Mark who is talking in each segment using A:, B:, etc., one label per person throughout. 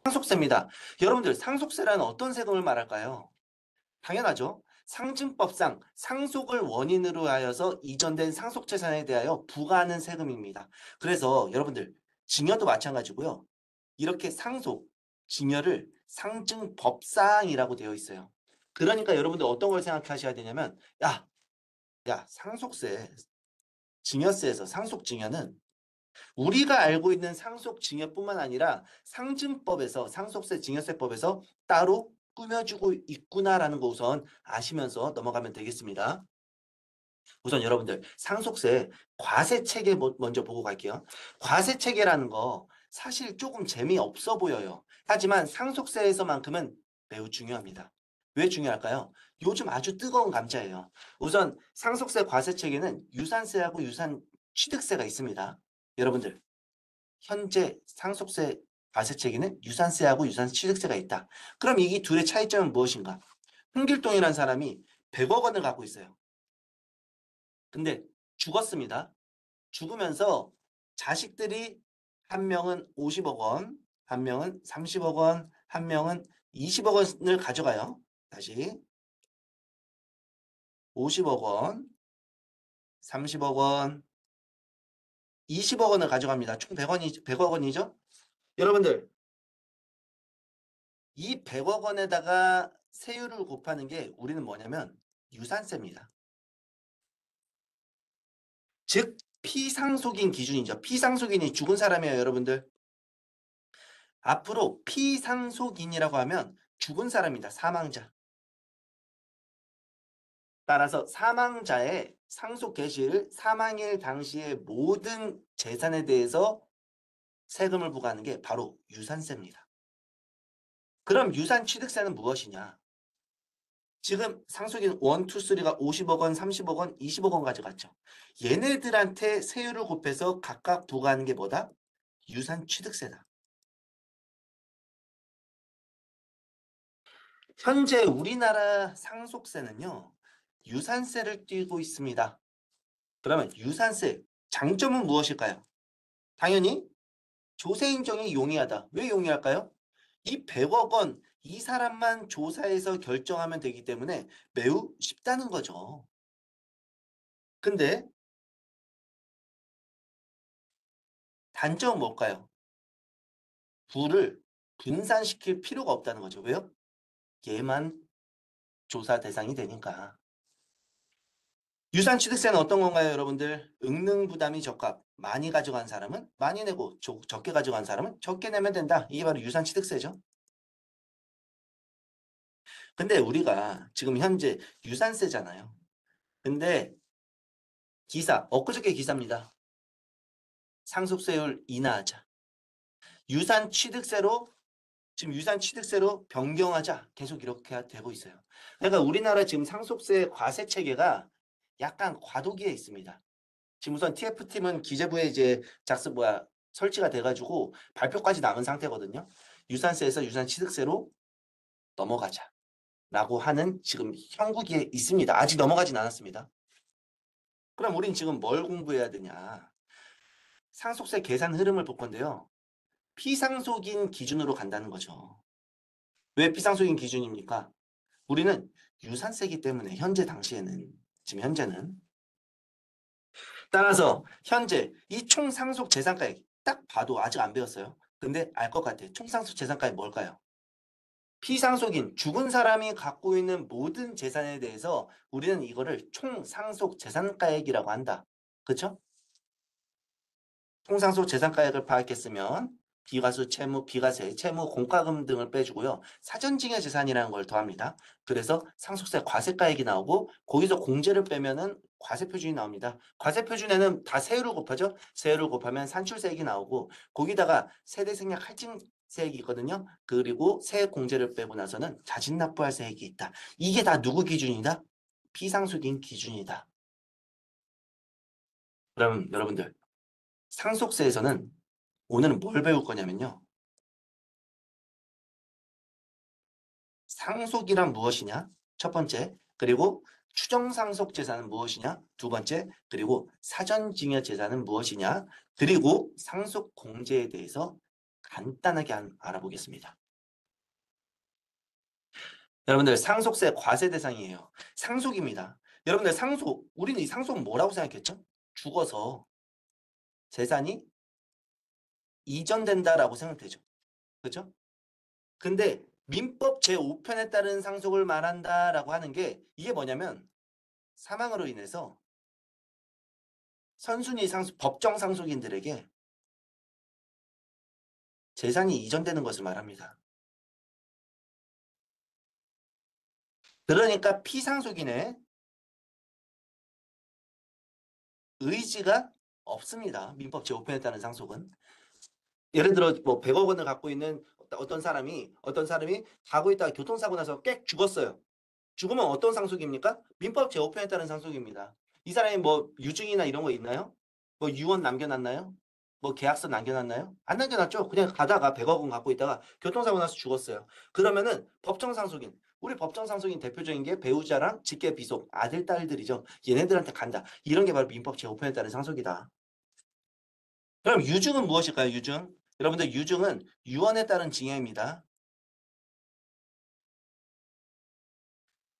A: 상속세입니다. 여러분들 상속세라는 어떤 세금을 말할까요? 당연하죠. 상증법상 상속을 원인으로 하여서 이전된 상속재산에 대하여 부과하는 세금입니다. 그래서 여러분들 증여도 마찬가지고요. 이렇게 상속, 증여를 상증법상이라고 되어 있어요. 그러니까 여러분들 어떤 걸 생각하셔야 되냐면 상속세, 증여세에서 상속증여는 우리가 알고 있는 상속증여뿐만 아니라 상증법에서 상속세 증여세법에서 따로 꾸며주고 있구나라는 거 우선 아시면서 넘어가면 되겠습니다. 우선 여러분들 상속세 과세체계 먼저 보고 갈게요. 과세체계라는 거 사실 조금 재미없어 보여요. 하지만 상속세에서만큼은 매우 중요합니다. 왜 중요할까요? 요즘 아주 뜨거운 감자예요. 우선 상속세 과세체계는 유산세하고 유산 취득세가 있습니다. 여러분들 현재 상속세 과세체계는 유산세하고 유산취득세가 있다. 그럼 이 둘의 차이점은 무엇인가? 홍길동이라는 사람이 100억 원을 갖고 있어요. 근데 죽었습니다. 죽으면서 자식들이 한 명은 50억 원, 한 명은 30억 원, 한 명은 20억 원을 가져가요. 다시 50억 원, 30억 원, 20억 원을 가져갑니다. 총 100억 원이죠? 여러분들 이 100억 원에다가 세율을 곱하는 게 우리는 뭐냐면 유산세입니다. 즉 피상속인 기준이죠. 피상속인이 죽은 사람이에요, 여러분들. 앞으로 피상속인이라고 하면 죽은 사람이다. 사망자. 따라서 사망자의 상속 개시일 사망일 당시의 모든 재산에 대해서 세금을 부과하는 게 바로 유산세입니다. 그럼 유산취득세는 무엇이냐? 지금 상속인 1, 2, 3가 50억 원, 30억 원, 20억 원 가져갔죠. 얘네들한테 세율을 곱해서 각각 부과하는 게 뭐다? 유산취득세다. 현재 우리나라 상속세는요. 유산세를 띄고 있습니다. 그러면 유산세 장점은 무엇일까요? 당연히 조세 인정이 용이하다. 왜 용이할까요? 이 100억 원 이 사람만 조사해서 결정하면 되기 때문에 매우 쉽다는 거죠. 근데 단점은 뭘까요? 부를 분산시킬 필요가 없다는 거죠. 왜요? 얘만 조사 대상이 되니까. 유산취득세는 어떤 건가요, 여러분들? 응능부담이 적합. 많이 가져간 사람은 많이 내고 적게 가져간 사람은 적게 내면 된다. 이게 바로 유산취득세죠. 근데 우리가 지금 현재 유산세잖아요. 근데 엊그저께 기사입니다. 상속세율 인하하자. 유산취득세로 지금 유산취득세로 변경하자. 계속 이렇게 되고 있어요. 그러니까 우리나라 지금 상속세 과세 체계가 약간 과도기에 있습니다. 지금 우선 TF팀은 기재부에 이제 설치가 돼가지고 발표까지 남은 상태거든요. 유산세에서 유산취득세로 넘어가자라고 하는 지금 형국이 있습니다. 아직 넘어가진 않았습니다. 그럼 우린 지금 뭘 공부해야 되냐? 상속세 계산 흐름을 볼 건데요. 피상속인 기준으로 간다는 거죠. 왜 피상속인 기준입니까? 우리는 유산세기 때문에 지금 현재는 따라서 현재 이 총상속 재산가액 딱 봐도 아직 안 배웠어요. 근데 알 것 같아요. 총상속 재산가액 뭘까요? 피상속인 죽은 사람이 갖고 있는 모든 재산에 대해서 우리는 이거를 총상속 재산가액이라고 한다. 그렇죠? 총상속 재산가액을 파악했으면 비과수, 채무, 비과세, 채무, 공과금 등을 빼주고요. 사전증여 재산이라는 걸 더합니다. 그래서 상속세 과세가액이 나오고 거기서 공제를 빼면은 과세표준이 나옵니다. 과세표준에는 다 세율을 곱하죠. 세율을 곱하면 산출세액이 나오고 거기다가 세대생략 할증세액이 있거든요. 그리고 세액 공제를 빼고 나서는 자진납부할 세액이 있다. 이게 다 누구 기준이다? 피상속인 기준이다. 그럼 여러분들 상속세에서는 오늘은 뭘 배울 거냐면요. 상속이란 무엇이냐? 첫 번째. 그리고 추정상속 재산은 무엇이냐? 두 번째. 그리고 사전증여 재산은 무엇이냐? 그리고 상속 공제에 대해서 간단하게 알아보겠습니다. 여러분들 상속세 과세 대상이에요. 상속입니다. 여러분들 상속, 우리는 이 상속 뭐라고 생각했죠? 죽어서 재산이 이전된다라고 생각되죠. 그렇죠? 근데 민법 제5편에 따른 상속을 말한다라고 하는 게 이게 뭐냐면 사망으로 인해서 선순위 상속, 법정 상속인들에게 재산이 이전되는 것을 말합니다. 그러니까 피상속인의 의지가 없습니다. 민법 제5편에 따른 상속은. 예를 들어 뭐 100억 원을 갖고 있는 어떤 사람이 가고 있다가 교통사고 나서 꽥 죽었어요. 죽으면 어떤 상속입니까? 민법 제5편에 따른 상속입니다. 이 사람이 뭐 유증이나 이런 거 있나요? 뭐 유언 남겨놨나요? 뭐 계약서 남겨놨나요? 안 남겨놨죠. 그냥 가다가 100억 원 갖고 있다가 교통사고 나서 죽었어요. 그러면은 법정 상속인, 우리 법정 상속인 대표적인 게 배우자랑 직계 비속, 아들, 딸들이죠. 얘네들한테 간다. 이런 게 바로 민법 제5편에 따른 상속이다. 그럼 유증은 무엇일까요? 유증. 여러분들 유증은 유언에 따른 징여입니다.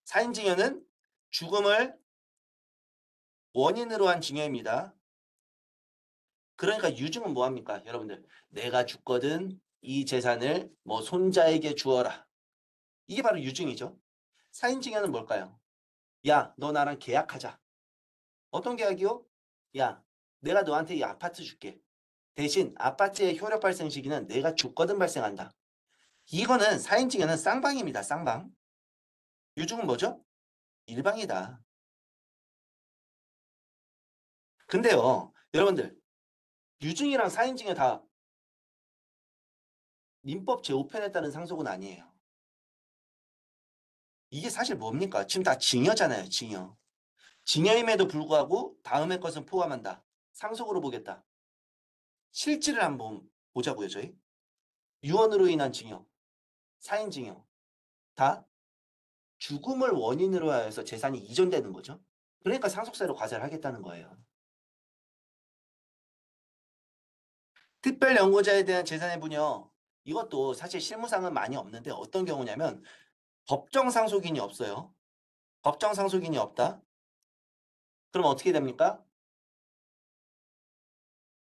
A: 사인징여는 죽음을 원인으로 한 징여입니다. 그러니까 유증은 뭐합니까? 여러분들 내가 죽거든 이 재산을 뭐 손자에게 주어라. 이게 바로 유증이죠. 사인징여는 뭘까요? 야, 너 나랑 계약하자. 어떤 계약이요? 야, 내가 너한테 이 아파트 줄게. 대신 아파트의 효력 발생 시기는 내가 죽거든 발생한다. 이거는 사인징여는 쌍방입니다. 쌍방. 유증은 뭐죠? 일방이다. 근데요, 여러분들 유증이랑 사인증에 다 민법 제5편에 따른 상속은 아니에요. 이게 사실 뭡니까? 지금 다 징여잖아요. 징여. 징여임에도 불구하고 다음의 것은 포함한다. 상속으로 보겠다. 실질을 한번 보자고요. 저희. 유언으로 인한 징여, 사인징여 다 죽음을 원인으로 하여서 재산이 이전되는 거죠. 그러니까 상속세로 과세를 하겠다는 거예요. 특별연고자에 대한 재산의 분여 이것도 사실 실무상은 많이 없는데 어떤 경우냐면 법정 상속인이 없어요. 법정 상속인이 없다. 그럼 어떻게 됩니까?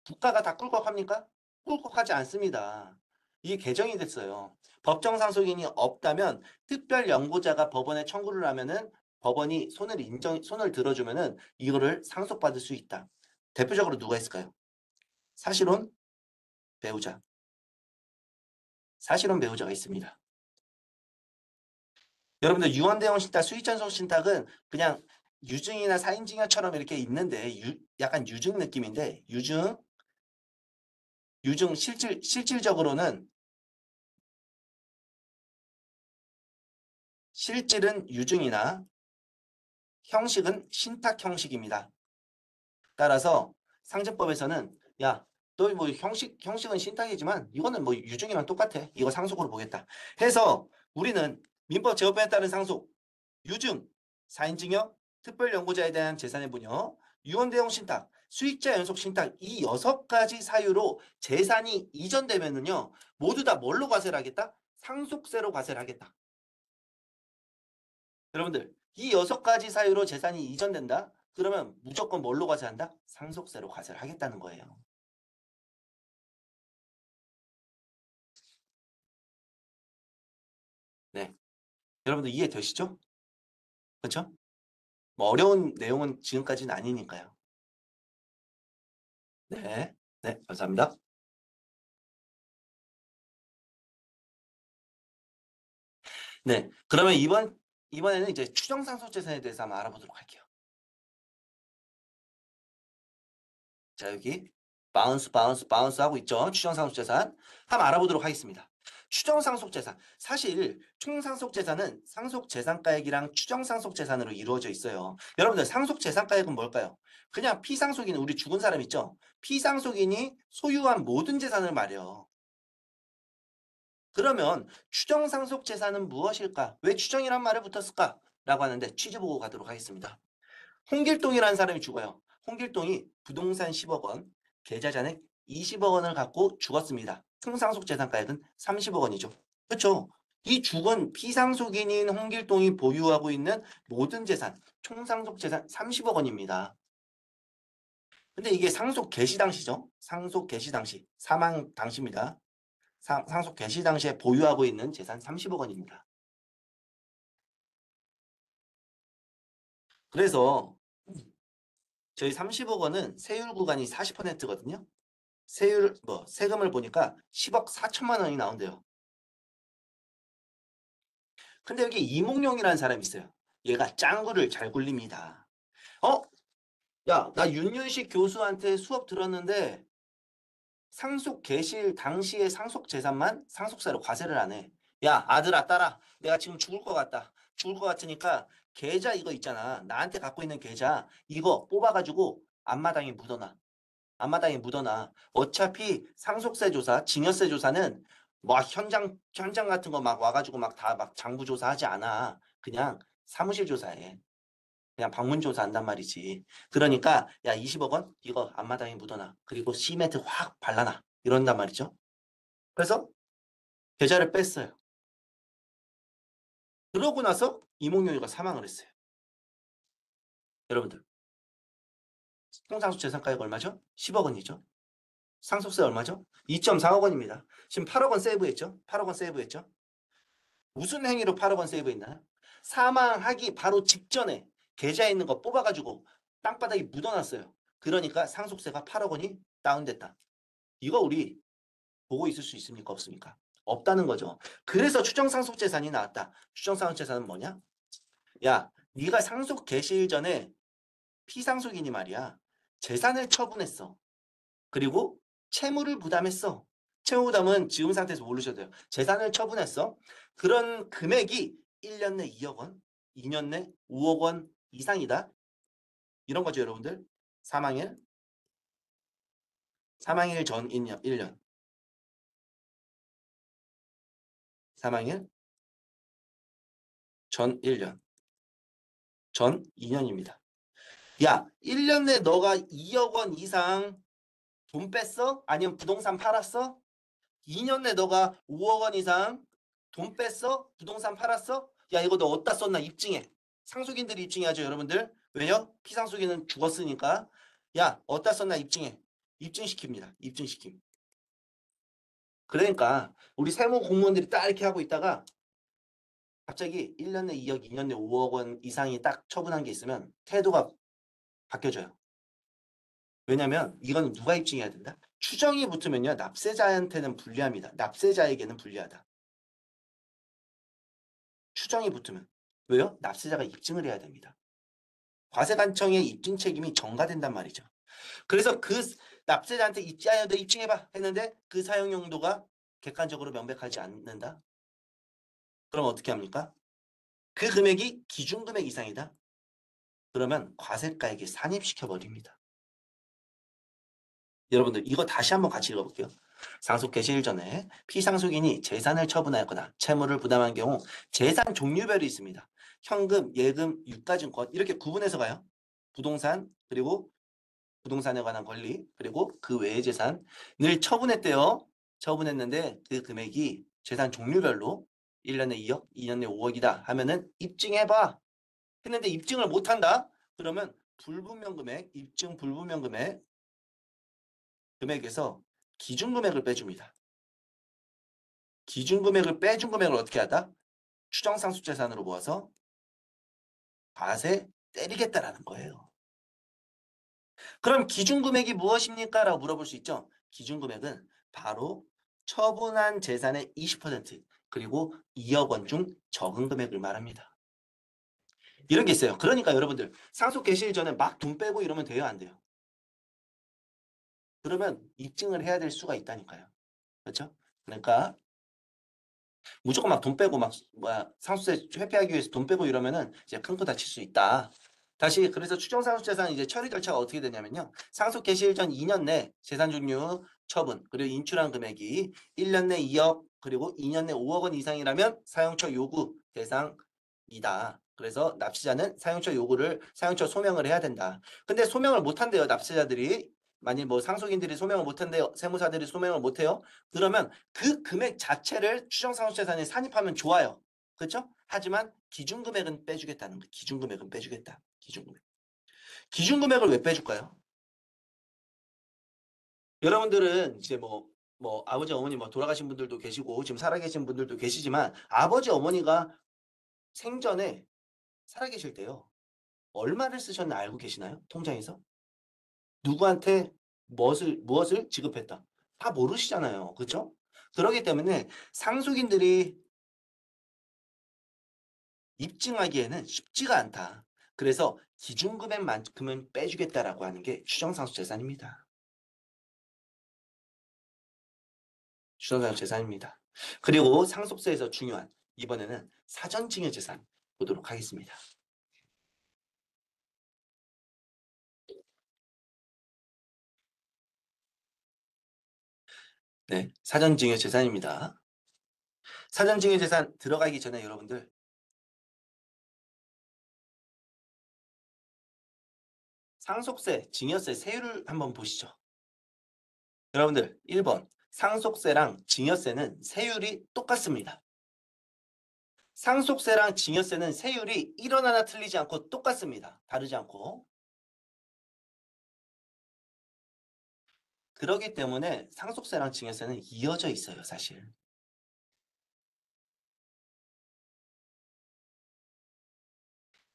A: 국가가 다 꿀꺽합니까? 꿀꺽하지 않습니다. 이게 개정이 됐어요. 법정 상속인이 없다면 특별연고자가 법원에 청구를 하면은 법원이 손을 들어주면은 이거를 상속받을 수 있다. 대표적으로 누가 있을까요? 사실혼 배우자. 사실혼 배우자가 있습니다. 여러분들 유언대원 신탁, 수의전송 신탁은 그냥 유증이나 사인증여처럼 이렇게 있는데 약간 유증 느낌인데 유증 실질적으로는 실질은 유증이나 형식은 신탁 형식입니다. 따라서 상증법에서는 야, 너 뭐 형식은 신탁이지만 이거는 뭐 유증이랑 똑같아. 이거 상속으로 보겠다. 해서 우리는 민법 제5편에 따른 상속, 유증, 사인증여, 특별연고자에 대한 재산의 분여, 유언대용 신탁, 수익자 연속 신탁 이 6가지 사유로 재산이 이전되면은요 모두 다 뭘로 과세를 하겠다? 상속세로 과세를 하겠다. 여러분들 이 6가지 사유로 재산이 이전된다? 그러면 무조건 뭘로 과세한다? 상속세로 과세를 하겠다는 거예요. 네, 여러분들 이해되시죠? 그렇죠? 뭐 어려운 내용은 지금까지는 아니니까요. 네, 네, 감사합니다. 네, 그러면 이번에는 이제 추정상속재산에 대해서 한번 알아보도록 할게요. 자, 여기 바운스 하고 있죠. 추정상속재산 한번 알아보도록 하겠습니다. 추정상속재산 사실 총상속재산은 상속재산가액이랑 추정상속재산으로 이루어져 있어요. 여러분들 상속재산가액은 뭘까요? 그냥 피상속인 우리 죽은 사람 있죠. 피상속인이 소유한 모든 재산을 말해요. 그러면 추정상속재산은 무엇일까? 왜 추정이란 말에 붙었을까? 라고 하는데 취재 보고 가도록 하겠습니다. 홍길동이라는 사람이 죽어요. 홍길동이 부동산 10억 원, 계좌 잔액 20억 원을 갖고 죽었습니다. 총상속재산가액은 30억 원이죠. 그렇죠? 이 죽은 피상속인인 홍길동이 보유하고 있는 모든 재산, 총상속재산 30억 원입니다. 근데 이게 상속 개시 당시죠. 상속 개시 당시, 사망 당시입니다. 상속 개시 당시에 보유하고 있는 재산 30억 원입니다. 그래서 저희 30억 원은 세율 구간이 40%거든요. 세금을 보니까 10억 4천만 원이 나온대요. 근데 여기 이몽룡이라는 사람이 있어요. 얘가 짱구를 잘 굴립니다. 어? 야, 나 윤윤식 교수한테 수업 들었는데 상속 개시일 당시의 상속 재산만 상속세로 과세를 안 해. 야, 아들아, 딸아, 내가 지금 죽을 것 같다. 죽을 것 같으니까 계좌 이거 있잖아. 나한테 갖고 있는 계좌 이거 뽑아가지고 앞마당에 묻어놔. 앞마당에 묻어놔. 어차피 상속세 조사, 증여세 조사는 뭐 현장 같은 거 막 와가지고 막 다 막 장부 조사하지 않아. 그냥 사무실 조사해. 그냥 방문 조사한단 말이지. 그러니까 야 20억 원 이거 앞마당에 묻어놔. 그리고 시멘트 확 발라놔. 이런단 말이죠. 그래서 계좌를 뺐어요. 그러고 나서 이몽룡이가 사망을 했어요. 여러분들 총상속재산가액 얼마죠? 10억 원이죠. 상속세 얼마죠? 2.4억 원입니다. 지금 8억 원 세이브했죠? 8억 원 세이브했죠? 무슨 행위로 8억 원 세이브했나요? 사망하기 바로 직전에 계좌에 있는 거 뽑아가지고 땅바닥에 묻어놨어요. 그러니까 상속세가 8억 원이 다운됐다. 이거 우리 보고 있을 수 있습니까? 없습니까? 없다는 거죠. 그래서 추정상속재산이 나왔다. 추정상속재산은 뭐냐? 야, 네가 상속 개시일 전에 피상속인이 말이야. 재산을 처분했어. 그리고 채무를 부담했어. 채무 부담은 지금 상태에서 모르셔도 돼요. 재산을 처분했어. 그런 금액이 1년 내 2억 원, 2년 내 5억 원 이상이다. 이런 거죠, 여러분들. 사망일, 사망일 전 1년, 사망일 전 1년, 전 2년입니다. 야, 1년 내 너가 2억 원 이상 돈 뺐어? 아니면 부동산 팔았어? 2년 내 너가 5억 원 이상 돈 뺐어? 부동산 팔았어? 야, 이거 너 어디다 썼나 입증해. 상속인들이 입증해야죠, 여러분들. 왜요? 피상속인은 죽었으니까. 야, 어디다 썼나 입증해. 입증시킵니다. 입증시킴. 그러니까 우리 세무 공무원들이 딱 이렇게 하고 있다가 갑자기 1년 내 2억, 2년 내 5억 원 이상이 딱 처분한 게 있으면 태도가 바뀌어져요. 왜냐면 이건 누가 입증해야 된다? 추정이 붙으면요. 납세자한테는 불리합니다. 납세자에게는 불리하다. 추정이 붙으면. 왜요? 납세자가 입증을 해야 됩니다. 과세관청의 입증 책임이 전가된단 말이죠. 그래서 그 납세자한테 너 입증해봐 했는데 그 사용 용도가 객관적으로 명백하지 않는다. 그럼 어떻게 합니까? 그 금액이 기준금액 이상이다. 그러면 과세가액에 산입시켜버립니다. 여러분들 이거 다시 한번 같이 읽어볼게요. 상속 개시일 전에 피상속인이 재산을 처분하였거나 채무를 부담한 경우 재산 종류별이 있습니다. 현금, 예금, 유가증권 이렇게 구분해서 가요. 부동산 그리고 부동산에 관한 권리 그리고 그 외의 재산을 처분했대요. 처분했는데 그 금액이 재산 종류별로 1년에 2억, 2년에 5억이다 하면은 입증해봐. 했는데 입증을 못한다? 그러면 불분명 금액, 입증 불분명 금액에서 기준금액을 빼줍니다. 기준금액을 빼준 금액을 어떻게 하다? 추정상속재산으로 모아서 과세 때리겠다라는 거예요. 그럼 기준금액이 무엇입니까? 라고 물어볼 수 있죠. 기준금액은 바로 처분한 재산의 20% 그리고 2억 원 중 적은 금액을 말합니다. 이런 게 있어요. 그러니까 여러분들 상속 개시일 전에 막 돈 빼고 이러면 돼요? 안 돼요? 그러면 입증을 해야 될 수가 있다니까요. 그렇죠? 그러니까 무조건 막 돈 빼고 막 뭐야 상속세 회피하기 위해서 돈 빼고 이러면은 이제 큰 거 다칠 수 있다. 다시 그래서 추정상속재산 이제 처리 절차가 어떻게 되냐면요. 상속 개시일 전 2년 내 재산 종류 처분 그리고 인출한 금액이 1년 내 2억 그리고 2년 내 5억 원 이상이라면 사용처 요구 대상이다. 그래서 납세자는 사용처 요구를 사용처 소명을 해야 된다. 근데 소명을 못 한대요. 납세자들이 만일 뭐 상속인들이 소명을 못한대요. 세무사들이 소명을 못해요. 그러면 그 금액 자체를 추정상속재산에 산입하면 좋아요. 그렇죠? 하지만 기준금액은 빼주겠다는 거예요. 기준금액은 빼주겠다. 기준금액. 기준금액을 왜 빼줄까요? 여러분들은 이제 뭐 아버지 어머니 뭐 돌아가신 분들도 계시고 지금 살아계신 분들도 계시지만 아버지 어머니가 생전에 살아계실 때요. 얼마를 쓰셨나 알고 계시나요? 통장에서? 누구한테 무엇을 지급했다. 다 모르시잖아요. 그렇죠? 그렇기 때문에 상속인들이 입증하기에는 쉽지가 않다. 그래서 기준금액만큼은 빼주겠다라고 하는 게 추정상속재산입니다. 추정상속재산입니다. 그리고 상속세에서 중요한 이번에는 사전증여재산 보도록 하겠습니다. 네, 사전증여재산입니다. 사전증여재산 들어가기 전에 여러분들 상속세, 증여세 세율을 한번 보시죠. 여러분들 1번 상속세랑 증여세는 세율이 똑같습니다. 상속세랑 증여세는 세율이 1원 하나 틀리지 않고 똑같습니다. 다르지 않고. 그렇기 때문에 상속세랑 증여세는 이어져 있어요, 사실.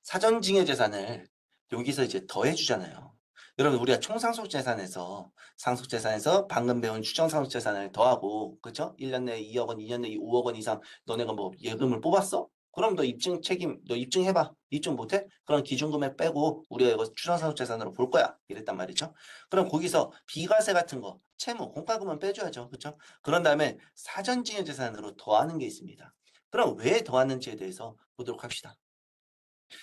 A: 사전증여재산을 여기서 이제 더해주잖아요. 여러분 우리가 총상속재산에서 상속재산에서 방금 배운 추정상속재산을 더하고 그죠? 1년 내에 2억 원, 2년 내에 5억 원 이상 너네가 뭐 예금을 뽑았어? 그럼 너 입증 책임, 너 입증해봐. 입증 못해? 그럼 기준금액 빼고 우리가 이거 추정상속재산으로 볼 거야. 이랬단 말이죠. 그럼 거기서 비과세 같은 거, 채무, 공과금은 빼줘야죠. 그렇죠? 그런 다음에 사전증여재산으로 더하는 게 있습니다. 그럼 왜 더하는지에 대해서 보도록 합시다.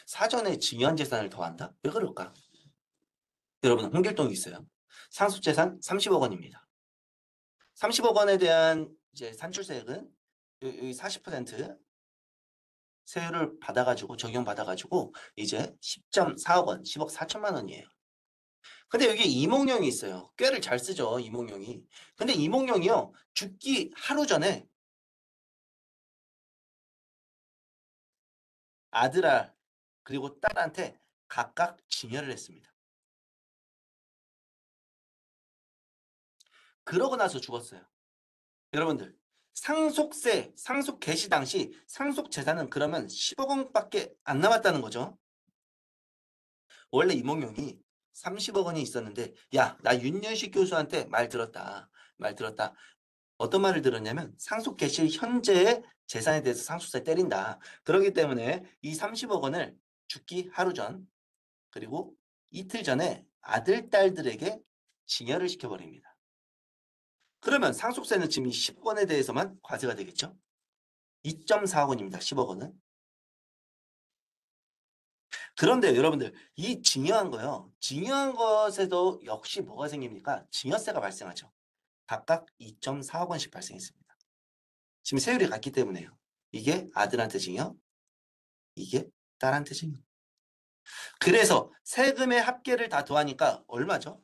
A: 사전에 증여한 재산을 더한다? 왜 그럴까? 여러분 홍길동이 있어요. 상속재산 30억 원입니다. 30억 원에 대한 이제 산출세액은 여기 40% 세율을 받아가지고 적용받아가지고 이제 10.4억 원, 10억 4천만 원이에요. 근데 여기 이몽룡이 있어요. 꾀를 잘 쓰죠, 이몽룡이. 근데 이몽룡이요, 죽기 하루 전에 아들아 그리고 딸한테 각각 증여를 했습니다. 그러고 나서 죽었어요. 여러분들 상속세, 상속 개시 당시 상속 재산은 그러면 10억 원밖에 안 남았다는 거죠. 원래 이몽룡이 30억 원이 있었는데 야, 나 윤년식 교수한테 말 들었다. 말 들었다. 어떤 말을 들었냐면 상속 개시 현재의 재산에 대해서 상속세 때린다. 그렇기 때문에 이 30억 원을 죽기 하루 전 그리고 이틀 전에 아들, 딸들에게 증여를 시켜버립니다. 그러면 상속세는 지금 이 10억 원에 대해서만 과세가 되겠죠? 2.4억 원입니다. 10억 원은. 그런데 여러분들 이 증여한 거요. 증여한 것에도 역시 뭐가 생깁니까? 증여세가 발생하죠. 각각 2.4억 원씩 발생했습니다. 지금 세율이 같기 때문에요. 이게 아들한테 증여, 이게 딸한테 증여. 그래서 세금의 합계를 다 더하니까 얼마죠?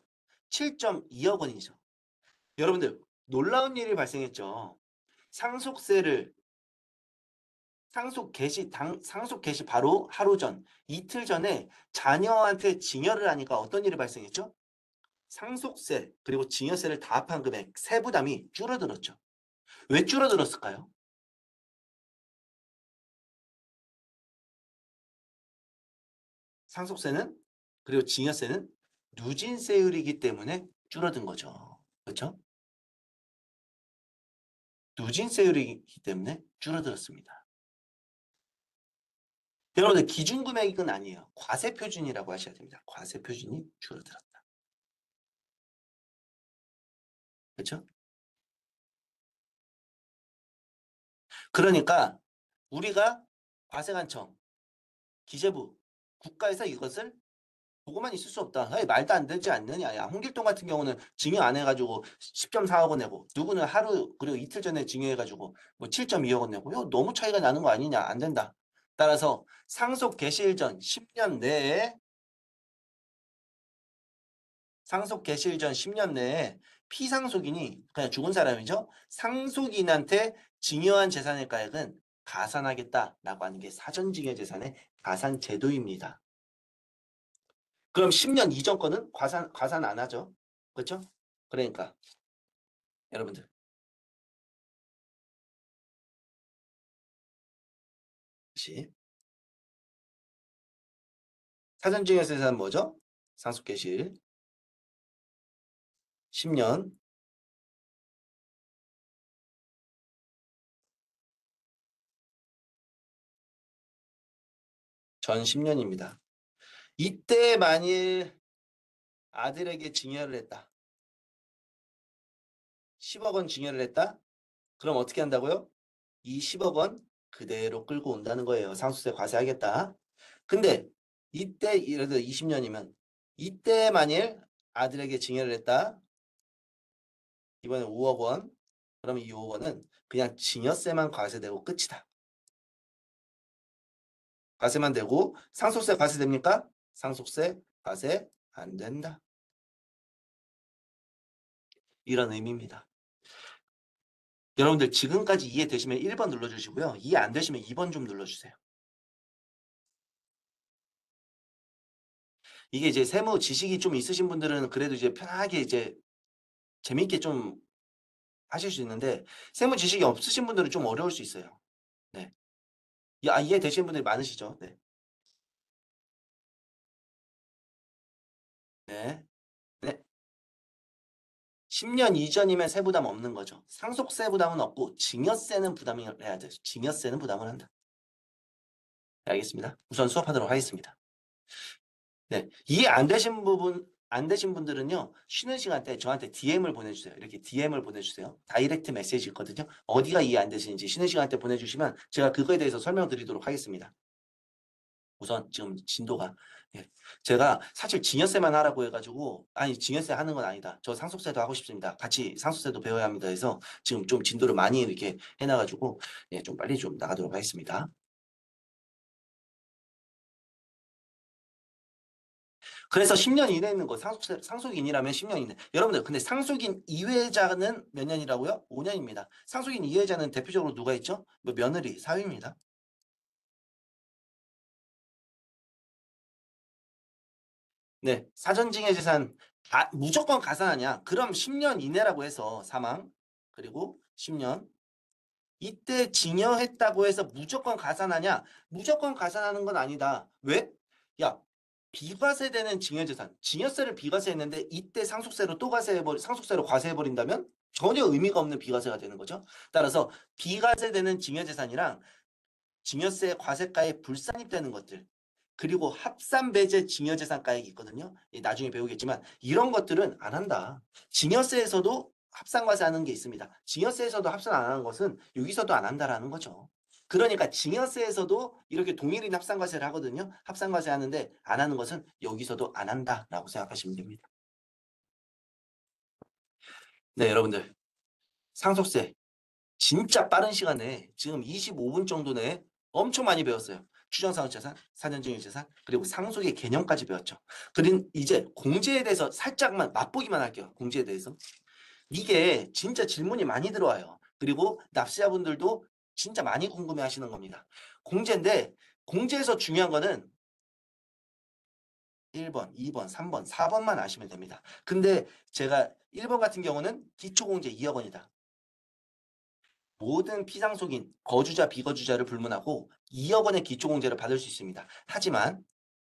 A: 7.2억 원이죠. 여러분들 놀라운 일이 발생했죠. 상속세를 상속 개시 바로 하루 전, 이틀 전에 자녀한테 증여를 하니까 어떤 일이 발생했죠? 상속세 그리고 증여세를 다 합한 금액 세부담이 줄어들었죠. 왜 줄어들었을까요? 상속세는 그리고 증여세는 누진세율이기 때문에 줄어든 거죠. 그렇죠? 누진세율이기 때문에 줄어들었습니다. 여러분들 기준금액은 아니에요. 과세표준이라고 하셔야 됩니다. 과세표준이 줄어들었다. 그렇죠? 그러니까 우리가 과세관청, 기재부, 국가에서 이것을 보고만 있을 수 없다. 에이, 말도 안 되지 않느냐. 야, 홍길동 같은 경우는 증여 안 해가지고 10.4억 원 내고 누구는 하루 그리고 이틀 전에 증여해가지고 뭐 7.2억 원 내고 이거 너무 차이가 나는 거 아니냐. 안 된다. 따라서 상속 개시일 전 10년 내에 상속 개시일 전 10년 내에 피상속인이 그냥 죽은 사람이죠. 상속인한테 증여한 재산의 가액은 가산하겠다라고 하는 게 사전증여 재산의 가산 제도입니다. 그럼 10년 이전 거는 가산 안 하죠. 그렇죠? 그러니까 여러분들 다시 사전증여 재산 뭐죠? 상속 개시일 10년 전 10년입니다. 이때 만일 아들에게 증여를 했다. 10억 원 증여를 했다. 그럼 어떻게 한다고요? 이 10억 원 그대로 끌고 온다는 거예요. 상속세 과세하겠다. 근데 이때 예를 들어 20년이면 이때 만일 아들에게 증여를 했다. 이번에 5억 원. 그러면 이 5억 원은 그냥 증여세만 과세되고 끝이다. 과세만 되고 상속세 과세됩니까? 상속세 과세 안 된다. 이런 의미입니다. 여러분들 지금까지 이해되시면 1번 눌러주시고요. 이해 안 되시면 2번 좀 눌러주세요. 이게 이제 세무 지식이 좀 있으신 분들은 그래도 이제 편하게 이제 재밌게 좀 하실 수 있는데 세무 지식이 없으신 분들은 좀 어려울 수 있어요. 네. 이해되시는 분들이 많으시죠? 네. 네. 네. 10년 이전이면 세부담 없는 거죠. 상속세 부담은 없고 증여세는 부담을 해야 돼요. 증여세는 부담을 한다. 네, 알겠습니다. 우선 수업하도록 하겠습니다. 네. 이해 안 되신 분들은요, 쉬는 시간 때 저한테 DM을 보내주세요. 이렇게 DM을 보내주세요. 다이렉트 메시지 있거든요. 어디가 이해 안 되시는지 쉬는 시간 때 보내주시면 제가 그거에 대해서 설명드리도록 하겠습니다. 우선 지금 진도가 예. 제가 사실 증여세만 하라고 해가지고 아니 증여세 하는 건 아니다. 저 상속세도 하고 싶습니다. 같이 상속세도 배워야 합니다. 해서 지금 좀 진도를 많이 이렇게 해놔가지고 예, 좀 빨리 좀 나가도록 하겠습니다. 그래서 10년 이내에 있는 거 상속인이라면 10년 이내. 여러분들 근데 상속인 이외자는 몇 년이라고요? 5년입니다. 상속인 이외자는 대표적으로 누가 있죠? 뭐 며느리, 사위입니다. 네, 사전증여 재산 무조건 가산하냐? 그럼 10년 이내라고 해서 사망 그리고 10년 이때 증여했다고 해서 무조건 가산하냐? 무조건 가산하는 건 아니다. 왜? 야, 비과세되는 증여재산, 증여세를 비과세했는데 이때 상속세로 과세해버린다면 전혀 의미가 없는 비과세가 되는 거죠. 따라서 비과세되는 증여재산이랑 증여세 과세가에 불산입되는 것들 그리고 합산배제 증여재산가액이 있거든요. 나중에 배우겠지만 이런 것들은 안 한다. 증여세에서도 합산과세하는 게 있습니다. 증여세에서도 합산 안 하는 것은 여기서도 안 한다라는 거죠. 그러니까 증여세에서도 이렇게 동일인 합산과세를 하거든요. 합산과세 하는데 안 하는 것은 여기서도 안 한다라고 생각하시면 됩니다. 네, 여러분들 상속세 진짜 빠른 시간에 지금 25분 정도 내에 엄청 많이 배웠어요. 추정상환재산, 사전증여재산, 그리고 상속의 개념까지 배웠죠. 그린 이제 공제에 대해서 살짝만 맛보기만 할게요. 공제에 대해서. 이게 진짜 질문이 많이 들어와요. 그리고 납세자분들도 진짜 많이 궁금해 하시는 겁니다. 공제인데 공제에서 중요한 거는 1번, 2번, 3번, 4번만 아시면 됩니다. 근데 제가 1번 같은 경우는 기초공제 2억 원이다. 모든 피상속인 거주자 비거주자를 불문하고 2억 원의 기초공제를 받을 수 있습니다. 하지만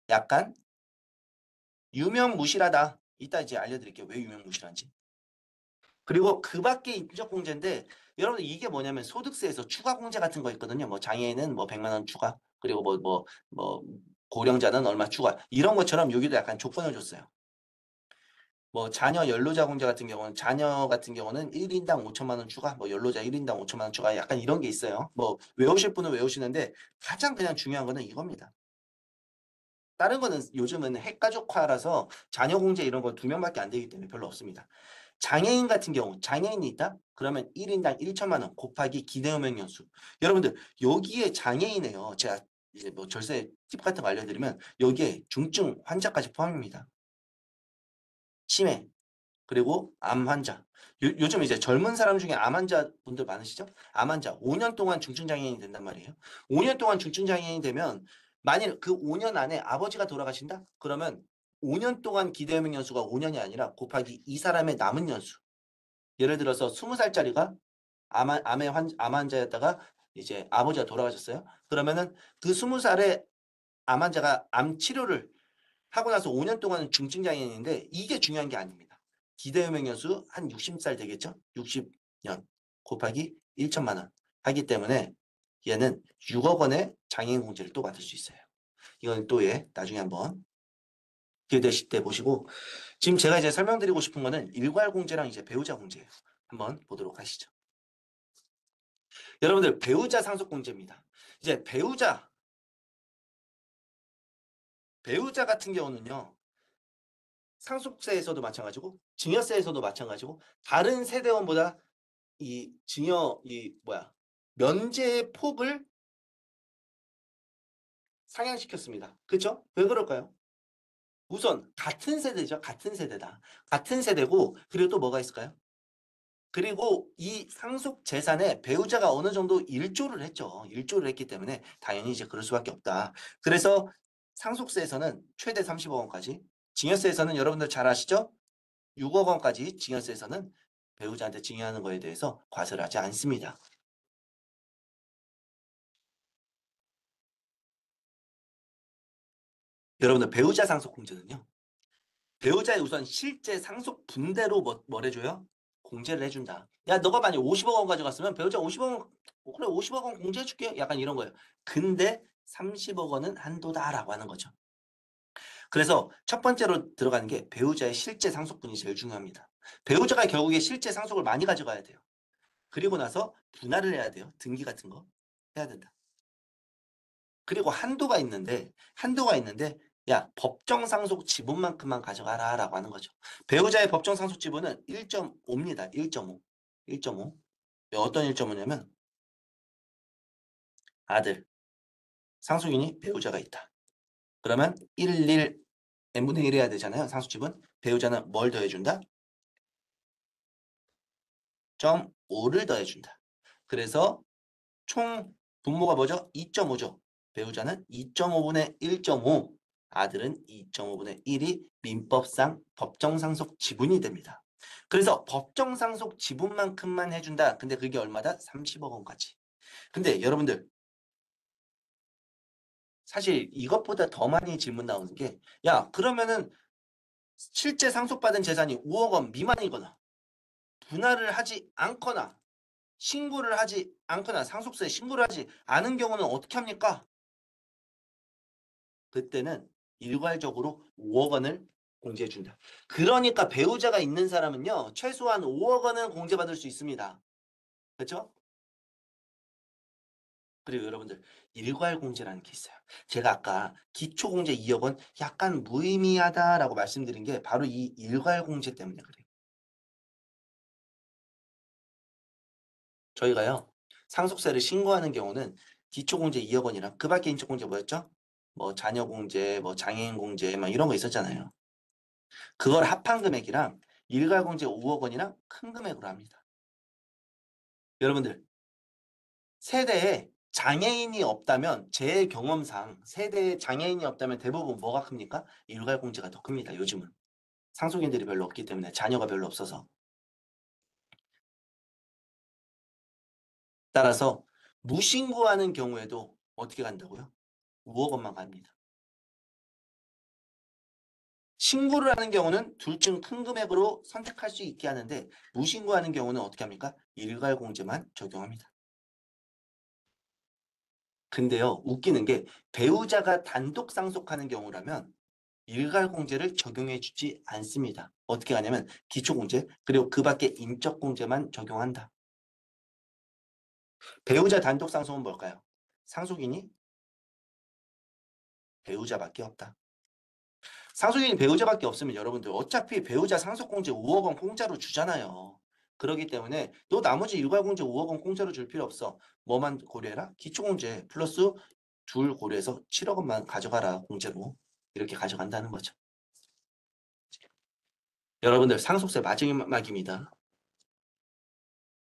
A: 약간 유명무실하다. 이따 이제 알려드릴게요. 왜 유명무실한지. 그리고 그 밖에 인적공제인데 여러분들 이게 뭐냐면 소득세에서 추가공제 같은 거 있거든요. 뭐 장애인은 뭐 100만 원 추가 그리고 뭐 고령자는 얼마 추가 이런 것처럼 여기도 약간 조건을 줬어요. 뭐 자녀 연로자 공제 같은 경우는 자녀 같은 경우는 1인당 5천만 원 추가, 뭐 연로자 1인당 5천만 원 추가 약간 이런 게 있어요. 뭐 외우실 분은 외우시는데 가장 그냥 중요한 거는 이겁니다. 다른 거는 요즘은 핵가족화라서 자녀 공제 이런 거 2명밖에 안 되기 때문에 별로 없습니다. 장애인 같은 경우 장애인이 있다? 그러면 1인당 1천만 원 곱하기 기내음액 연수. 여러분들 여기에 장애인에요. 제가 이제 뭐 절세 팁 같은 거 알려드리면 여기에 중증 환자까지 포함입니다. 치매, 그리고 암 환자. 요즘 이제 젊은 사람 중에 암 환자 분들 많으시죠? 암 환자 5년 동안 중증 장애인이 된단 말이에요. 5년 동안 중증 장애인이 되면 만일 그 5년 안에 아버지가 돌아가신다? 그러면 5년 동안 기대의명 연수가 5년이 아니라 곱하기 이 사람의 남은 연수. 예를 들어서 20살짜리가 암 환자였다가 이제 아버지가 돌아가셨어요. 그러면은 그 20살의 암 환자가 암 치료를 하고 나서 5년 동안은 중증 장애인인데 이게 중요한 게 아닙니다. 기대의명 연수 한 60살 되겠죠? 60년 곱하기 1천만 원 하기 때문에 얘는 6억 원의 장애인 공제를 또 받을 수 있어요. 이건 또 나중에 한번 기회 되실 때 보시고 지금 제가 이제 설명드리고 싶은 거는 일괄 공제랑 이제 배우자 공제예요. 한번 보도록 하시죠. 여러분들 배우자 상속 공제입니다. 이제 배우자 같은 경우는요. 상속세에서도 마찬가지고 증여세에서도 마찬가지고 다른 세대원보다 면제의 폭을 상향시켰습니다. 그렇죠? 왜 그럴까요? 우선 같은 세대죠. 같은 세대다. 같은 세대고 그리고 또 뭐가 있을까요? 그리고 이 상속 재산에 배우자가 어느 정도 일조를 했죠. 일조를 했기 때문에 당연히 이제 그럴 수밖에 없다. 그래서 상속세에서는 최대 30억 원까지, 증여세에서는 여러분들 잘 아시죠? 6억 원까지 증여세에서는 배우자한테 증여하는 거에 대해서 과세를 하지 않습니다. 여러분들 배우자 상속 공제는요. 배우자의 우선 실제 상속 분대로 뭘 해줘요? 공제를 해준다. 야, 너가 만약 50억 원 가져갔으면 배우자 50억 원, 그래 50억 원 공제해줄게. 약간 이런 거예요. 근데 30억 원은 한도다라고 하는 거죠. 그래서 첫 번째로 들어가는 게 배우자의 실제 상속분이 제일 중요합니다. 배우자가 결국에 실제 상속을 많이 가져가야 돼요. 그리고 나서 분할을 해야 돼요. 등기 같은 거 해야 된다. 그리고 한도가 있는데 야 법정 상속 지분만큼만 가져가라라고 하는 거죠. 배우자의 법정 상속 지분은 1.5입니다. 1.5. 1.5. 어떤 1.5냐면 아들, 상속인이 배우자가 있다. 그러면 1 n분의 1 해야 되잖아요. 상속 지분. 배우자는 뭘 더해준다? 0.5를 더해준다. 그래서 총 분모가 뭐죠? 2.5죠. 배우자는 2.5분의 1.5, 아들은 2.5분의 1이 민법상 법정상속 지분이 됩니다. 그래서 법정상속 지분만큼만 해준다. 근데 그게 얼마다? 30억 원까지. 근데 여러분들 사실 이것보다 더 많이 질문 나오는 게 야 그러면은 실제 상속받은 재산이 5억 원 미만이거나 분할을 하지 않거나 신고를 하지 않거나 상속세에 신고를 하지 않은 경우는 어떻게 합니까? 그때는 일괄적으로 5억 원을 공제해준다. 그러니까 배우자가 있는 사람은요. 최소한 5억 원은 공제받을 수 있습니다. 그렇죠? 그리고 여러분들 일괄공제라는 게 있어요. 제가 아까 기초공제 2억 원 약간 무의미하다라고 말씀드린 게 바로 이 일괄공제 때문에 그래요. 저희가요. 상속세를 신고하는 경우는 기초공제 2억 원이랑 그 밖에 인적공제 뭐였죠? 뭐 자녀공제, 뭐 장애인공제 막 이런 거 있었잖아요. 그걸 합한 금액이랑 일괄공제 5억 원이랑 큰 금액으로 합니다. 여러분들 세대에 장애인이 없다면 제 경험상 세대에 장애인이 없다면 대부분 뭐가 큽니까? 일괄공제가 더 큽니다. 요즘은. 상속인들이 별로 없기 때문에 자녀가 별로 없어서. 따라서 무신고하는 경우에도 어떻게 간다고요? 5억 원만 갑니다. 신고를 하는 경우는 둘 중 큰 금액으로 선택할 수 있게 하는데 무신고하는 경우는 어떻게 합니까? 일괄공제만 적용합니다. 근데요, 웃기는 게 배우자가 단독 상속하는 경우라면 일괄공제를 적용해 주지 않습니다. 어떻게 하냐면 기초공제 그리고 그 밖에 인적공제만 적용한다. 배우자 단독 상속은 뭘까요? 상속인이 배우자밖에 없다. 상속인이 배우자밖에 없으면 여러분들 어차피 배우자 상속공제 5억 원 공짜로 주잖아요. 그렇기 때문에 너 나머지 일괄공제 5억 원 공짜로 줄 필요 없어. 뭐만 고려해라? 기초공제 플러스 둘 고려해서 7억 원만 가져가라 공제로. 이렇게 가져간다는 거죠. 여러분들 상속세 마지막입니다.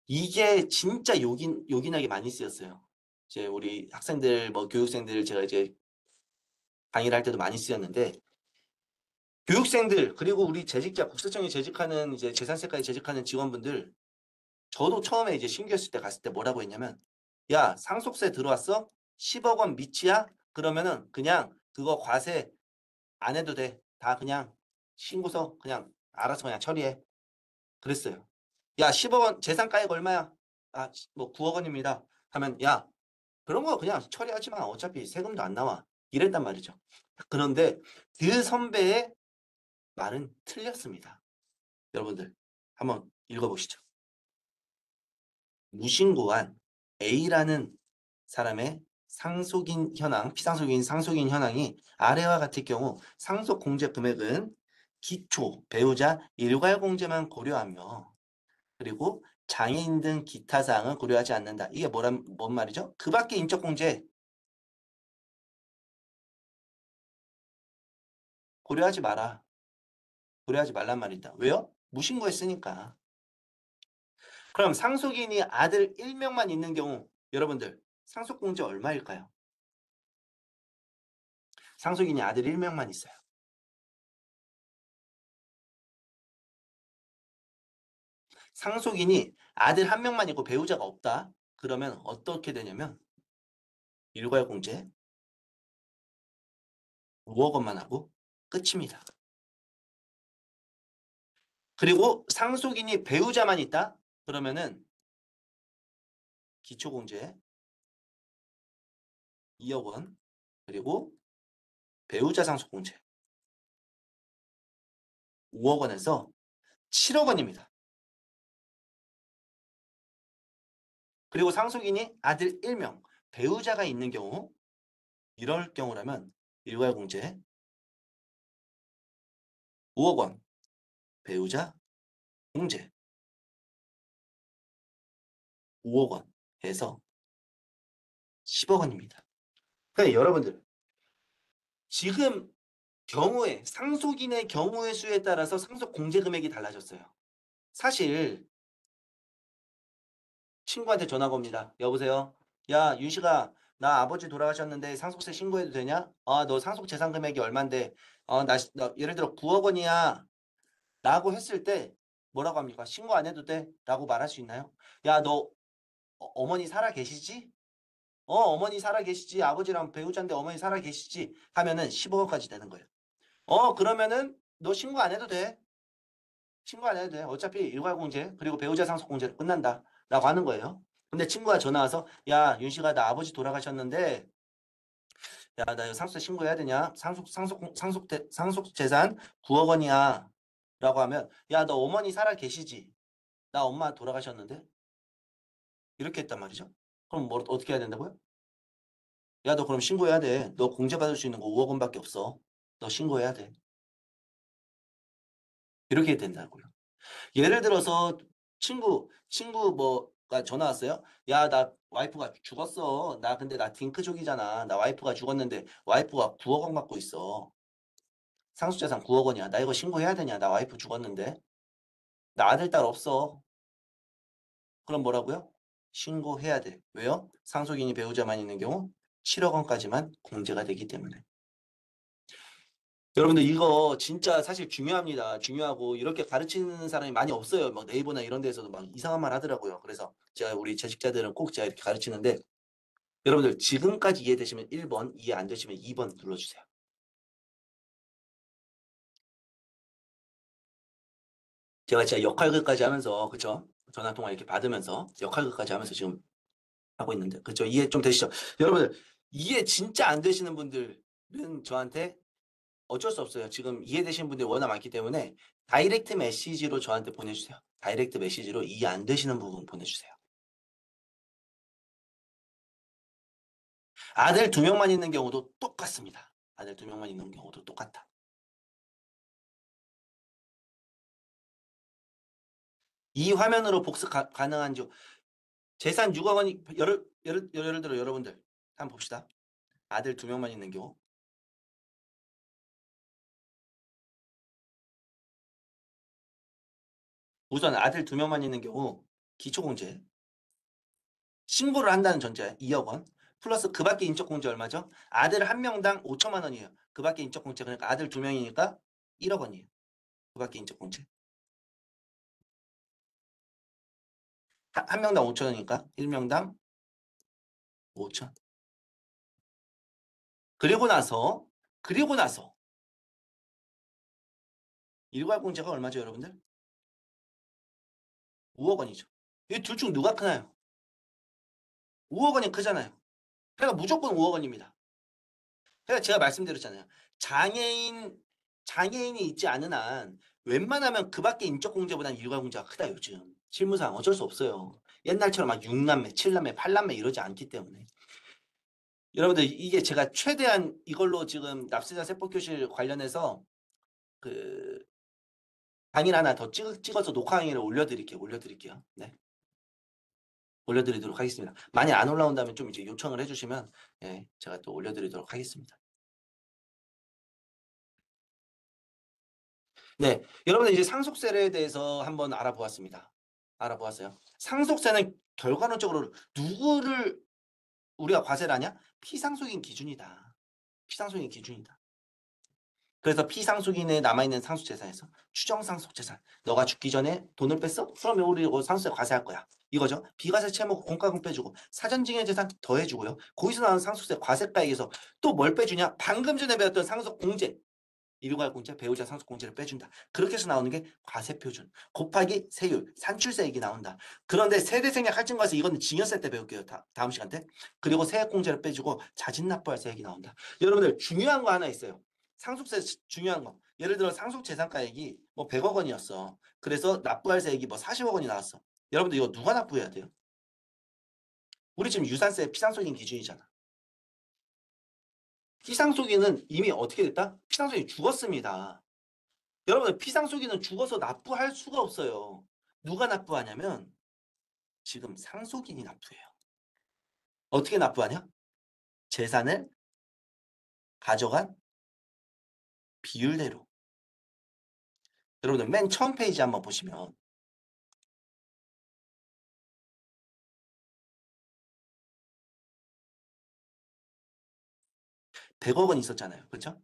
A: 이게 진짜 요긴하게 많이 쓰였어요. 이제 우리 학생들 뭐 교육생들 제가 이제 강의를 할 때도 많이 쓰였는데 교육생들 그리고 우리 재직자 국세청에 재직하는 이제 재산세까지 재직하는 직원분들 저도 처음에 이제 신규였을 때 갔을 때 뭐라고 했냐면 야 상속세 들어왔어? 10억 원 미치야? 그러면은 그냥 그거 과세 안 해도 돼. 다 그냥 신고서 그냥 알아서 그냥 처리해. 그랬어요. 야 10억 원 재산가액 얼마야? 아 뭐 9억 원입니다. 하면 야 그런 거 그냥 처리하지 마. 어차피 세금도 안 나와. 이랬단 말이죠. 그런데 그 선배의 말은 틀렸습니다. 여러분들 한번 읽어보시죠. 무신고한 A라는 사람의 상속인 현황, 피상속인 상속인 현황이 아래와 같을 경우 상속 공제 금액은 기초, 배우자 일괄 공제만 고려하며 그리고 장애인 등 기타 사항은 고려하지 않는다. 이게 뭔 말이죠? 그 밖에 인적 공제 고려하지 마라. 고려하지 말란 말이다. 왜요? 무신고했으니까. 그럼 상속인이 아들 1명만 있는 경우 여러분들 상속공제 얼마일까요? 상속인이 아들 1명만 있어요. 상속인이 아들 1명만 있고 배우자가 없다. 그러면 어떻게 되냐면 일괄공제 5억 원만 하고 끝입니다. 그리고 상속인이 배우자만 있다. 그러면은 기초공제 2억 원 그리고 배우자 상속공제 5억 원에서 7억 원입니다. 그리고 상속인이 아들 1명, 배우자가 있는 경우 이럴 경우라면 일괄공제 5억 원, 배우자 공제 5억 원 해서 10억 원입니다. 그러니까 여러분들 지금 경우에 상속인의 경우의 수에 따라서 상속 공제 금액이 달라졌어요. 사실 친구한테 전화가 옵니다. 여보세요? 야, 윤식아, 나 아버지 돌아가셨는데 상속세 신고해도 되냐? 아, 너 상속 재산 금액이 얼만데? 나 예를 들어 9억 원이야. 라고 했을 때 뭐라고 합니까? 신고 안 해도 돼? 라고 말할 수 있나요? 야, 너 어머니 살아 계시지? 어머니 살아 계시지? 아버지랑 배우자인데 어머니 살아 계시지? 하면은 15억 원까지 되는 거예요. 그러면은 너 신고 안 해도 돼. 신고 안 해도 돼. 어차피 일괄공제 그리고 배우자 상속공제로 끝난다. 라고 하는 거예요. 근데 친구가 전화 와서 야 윤씨가 나 아버지 돌아가셨는데 야 나 이거 상속세 신고해야 되냐? 상속 재산 9억 원이야. 라고 하면 야 너 어머니 살아 계시지? 나 엄마 돌아가셨는데? 이렇게 했단 말이죠. 그럼 뭐 어떻게 해야 된다고요? 야 너 그럼 신고해야 돼. 너 공제받을 수 있는 거 5억 원밖에 없어. 너 신고해야 돼. 이렇게 된다고요. 예를 들어서 친구 뭐가 전화 왔어요. 야, 나 와이프가 죽었어. 나 근데 나 딩크족이잖아. 나 와이프가 죽었는데 와이프가 9억 원 갖고 있어. 상속재산 9억 원이야. 나 이거 신고해야 되냐? 나 와이프 죽었는데. 나 아들 딸 없어. 그럼 뭐라고요? 신고해야 돼. 왜요? 상속인이 배우자만 있는 경우 7억 원까지만 공제가 되기 때문에. 여러분들 이거 진짜 사실 중요합니다. 중요하고 이렇게 가르치는 사람이 많이 없어요. 막 네이버나 이런 데서도 막 이상한 말 하더라고요. 그래서 제가 우리 재직자들은 꼭 제가 이렇게 가르치는데 여러분들 지금까지 이해되시면 1번, 이해 안 되시면 2번 눌러주세요. 제가 진짜 역할극까지 하면서 그쵸? 전화 통화 이렇게 받으면서 역할극까지 하면서 지금 하고 있는데 그쵸? 이해 좀 되시죠? 여러분들 이해 진짜 안 되시는 분들은 저한테 어쩔 수 없어요. 지금 이해되시는 분들이 워낙 많기 때문에 다이렉트 메시지로 저한테 보내주세요. 다이렉트 메시지로 이해 안 되시는 부분 보내주세요. 아들 2명만 있는 경우도 똑같습니다. 아들 2명만 있는 경우도 똑같다. 이 화면으로 복습 가능한지 재산 6억 원이 예를 들어 여러분들 한번 봅시다. 아들 2명만 있는 경우 우선 아들 2명만 있는 경우 기초공제 신고를 한다는 전제 2억 원 플러스 그 밖에 인적공제 얼마죠? 아들 1명당 5천만 원이에요. 그 밖에 인적공제 그러니까 아들 2명이니까 1억 원이에요. 그 밖에 인적공제. 한 명당 5천 원이니까 1명당 5천. 그리고 나서 일괄공제가 얼마죠, 여러분들? 5억 원이죠. 이 둘 중 누가 크나요? 5억 원이 크잖아요. 그러니까 무조건 5억 원입니다. 그러니까 제가 말씀드렸잖아요. 장애인이 있지 않은 한 웬만하면 그 밖에 인적공제보다는 일괄공제가 크다 요즘. 실무상 어쩔 수 없어요. 옛날처럼 막 6남매, 7남매, 8남매 이러지 않기 때문에. 여러분들 이게 제가 최대한 이걸로 지금 납세자 세법교실 관련해서 그 강의를 하나 더 찍어서 녹화 강의를 올려드릴게요. 네. 올려드리도록 하겠습니다. 많이 안 올라온다면 좀 이제 요청을 해주시면 예, 제가 또 올려드리도록 하겠습니다. 네, 여러분들 이제 상속세에 대해서 한번 알아보았어요. 상속세는 결과론적으로 누구를 우리가 과세를 하냐? 피상속인 기준이다. 피상속인 기준이다. 그래서 피상속인에 남아있는 상속재산에서 추정상속재산. 너가 죽기 전에 돈을 뺐어? 그러면 우리 이거 상속세 과세할 거야. 이거죠. 비과세 채무 공과금 빼주고 사전증여재산 더해주고요. 거기서 나오는 상속세 과세가액에서 또 뭘 빼주냐? 방금 전에 배웠던 상속공제. 일괄공제, 배우자 상속공제를 빼준다. 그렇게 해서 나오는 게 과세표준 곱하기 세율, 산출세액이 나온다. 그런데 세대생략 할증과세 이거는 증여세 때 배울게요. 다음 시간 때. 그리고 세액공제를 빼주고 자진납부할세액이 나온다. 여러분들 중요한 거 하나 있어요. 상속세 중요한 거. 예를 들어 상속재산가액이 뭐 100억 원이었어. 그래서 납부할세액이 뭐 40억 원이 나왔어. 여러분들 이거 누가 납부해야 돼요? 우리 지금 유산세 피상속인 기준이잖아. 피상속인은 이미 어떻게 됐다? 피상속인이 죽었습니다. 여러분 피상속인은 죽어서 납부할 수가 없어요. 누가 납부하냐면 지금 상속인이 납부해요. 어떻게 납부하냐? 재산을 가져간 비율대로. 여러분들 맨 처음 페이지 한번 보시면 100억 원 있었잖아요. 그렇죠?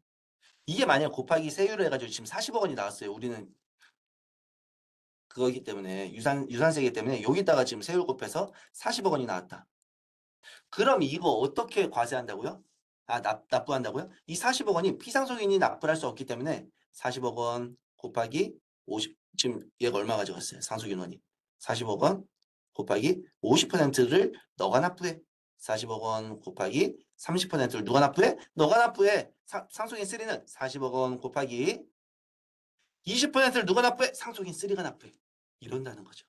A: 이게 만약 곱하기 세율을 해가지고 지금 40억 원이 나왔어요. 우리는 그거기 때문에 유산세이기 때문에 여기다가 지금 세율 곱해서 40억 원이 나왔다. 그럼 이거 어떻게 과세한다고요? 납부한다고요? 이 40억 원이 피상속인이 납부를 할 수 없기 때문에 40억 원 곱하기 50, 지금 얘가 얼마 가져갔어요? 상속인원이. 40억 원 곱하기 50%를 너가 납부해. 40억 원 곱하기 30%를 누가 납부해? 너가 납부해. 상속인 3는 40억 원 곱하기 20%를 누가 납부해? 상속인 3가 납부해. 이런다는 거죠.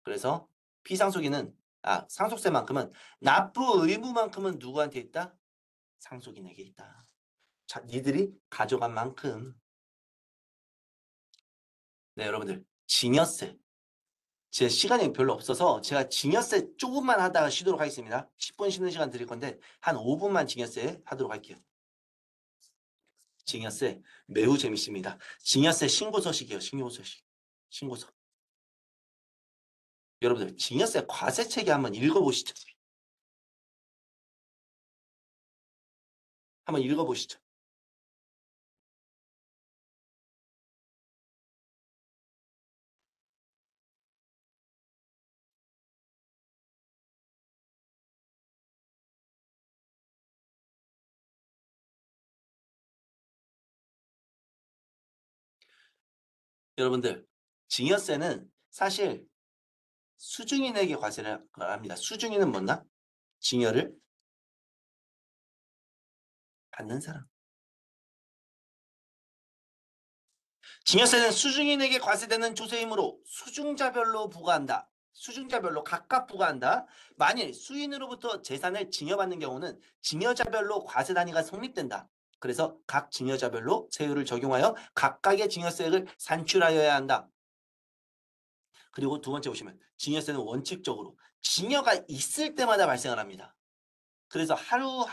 A: 그래서 피상속인은 상속세만큼은 납부 의무만큼은 누구한테 있다? 상속인에게 있다. 자, 니들이 가져간 만큼. 네, 여러분들 증여세. 제 시간이 별로 없어서 제가 증여세 조금만 하다가 쉬도록 하겠습니다. 10분 쉬는 시간 드릴 건데 한 5분만 증여세 하도록 할게요. 증여세 매우 재밌습니다. 증여세 신고서식이에요. 신고서. 여러분들 증여세 과세체계 한번 읽어보시죠. 한번 읽어보시죠. 여러분들 증여세는 사실 수중인에게 과세를 합니다. 수중인은 뭐나? 증여를 받는 사람. 증여세는 수중인에게 과세되는 조세이므로 수중자별로 부과한다. 수중자별로 각각 부과한다. 만일 수인으로부터 재산을 증여받는 경우는 증여자별로 과세 단위가 성립된다. 그래서 각 증여자별로 세율을 적용하여 각각의 증여세액을 산출하여야 한다. 그리고 두 번째 보시면 증여세는 원칙적으로 증여가 있을 때마다 발생을 합니다. 그래서 하루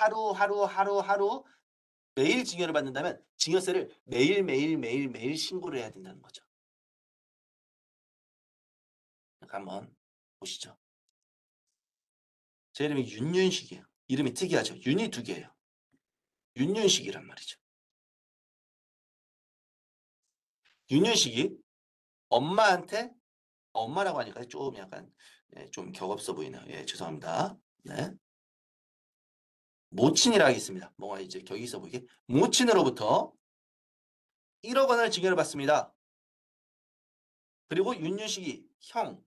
A: 매일 증여를 받는다면 증여세를 매일 신고를 해야 된다는 거죠. 한번 보시죠. 제 이름이 윤윤식이에요. 이름이 특이하죠. 윤이 두 개예요. 윤윤식이란 말이죠. 윤윤식이 엄마한테 엄마라고 하니까 좀 약간 예, 좀 격없어 보이네요. 예, 죄송합니다. 네. 모친이라 하겠습니다. 뭔가 이제 격이 있어 보이게. 모친으로부터 1억 원을 징여를 받습니다. 그리고 윤윤식이 형,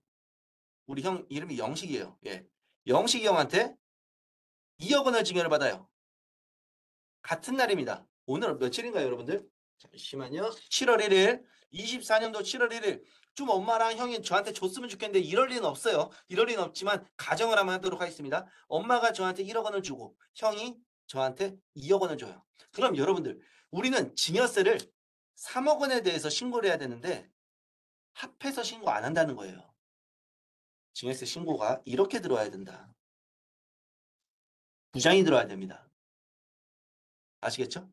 A: 우리 형 이름이 영식이에요. 예. 영식이 형한테 2억 원을 징여를 받아요. 같은 날입니다. 오늘 며칠인가요, 여러분들? 잠시만요. 7월 1일, 24년도 7월 1일. 좀 엄마랑 형이 저한테 줬으면 좋겠는데 이럴 리는 없어요. 이럴 리는 없지만 가정을 한번 하도록 하겠습니다. 엄마가 저한테 1억 원을 주고 형이 저한테 2억 원을 줘요. 그럼 여러분들, 우리는 증여세를 3억 원에 대해서 신고를 해야 되는데 합해서 신고 안 한다는 거예요. 증여세 신고가 이렇게 들어와야 된다. 부장이 들어와야 됩니다. 아시겠죠?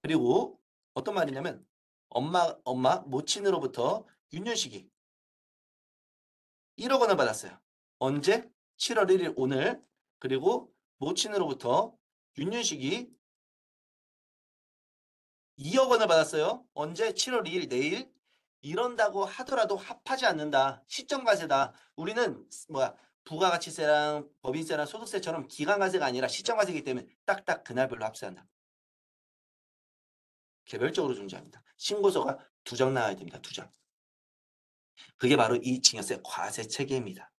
A: 그리고 어떤 말이냐면 엄마 모친으로부터 윤윤식이 1억 원을 받았어요. 언제? 7월 1일 오늘. 그리고 모친으로부터 윤윤식이 2억 원을 받았어요. 언제? 7월 2일 내일. 이런다고 하더라도 합하지 않는다. 시점과세다. 우리는 뭐야 부가가치세랑 법인세랑 소득세처럼 기간과세가 아니라 시점과세이기 때문에 딱딱 그날별로 합세한다. 개별적으로 존재합니다. 신고서가 2장 나와야 됩니다. 2장. 그게 바로 이 증여세 과세 체계입니다.